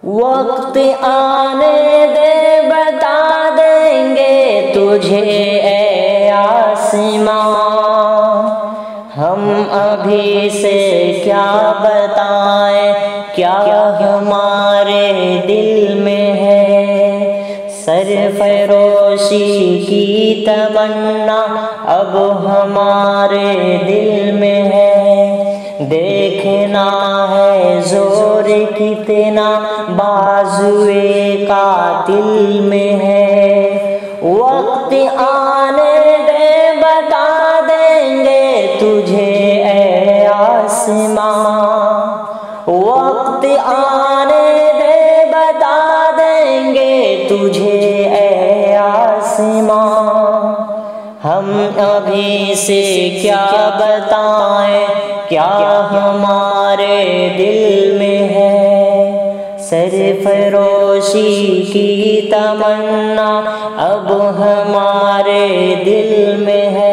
وقت آنے دے بتا دیں گے تجھے اے آسماں، ہم ابھی سے کیا بتائیں کیا ہمارے دل میں ہے، سرفروشی کی تمنا اب ہمارے دل میں ہے، دیکھنا ہے زور کتنا بازوئے قاتل میں ہے، وقت آنے دے بتا دیں گے تجھے اے آسماں، وقت آنے دے بتا دیں گے تجھے اے آسماں، ہم ابھی سے کیا بتائیں کیا ہمارے دل میں ہے، سرفروشی کی تمنا اب ہمارے دل میں ہے۔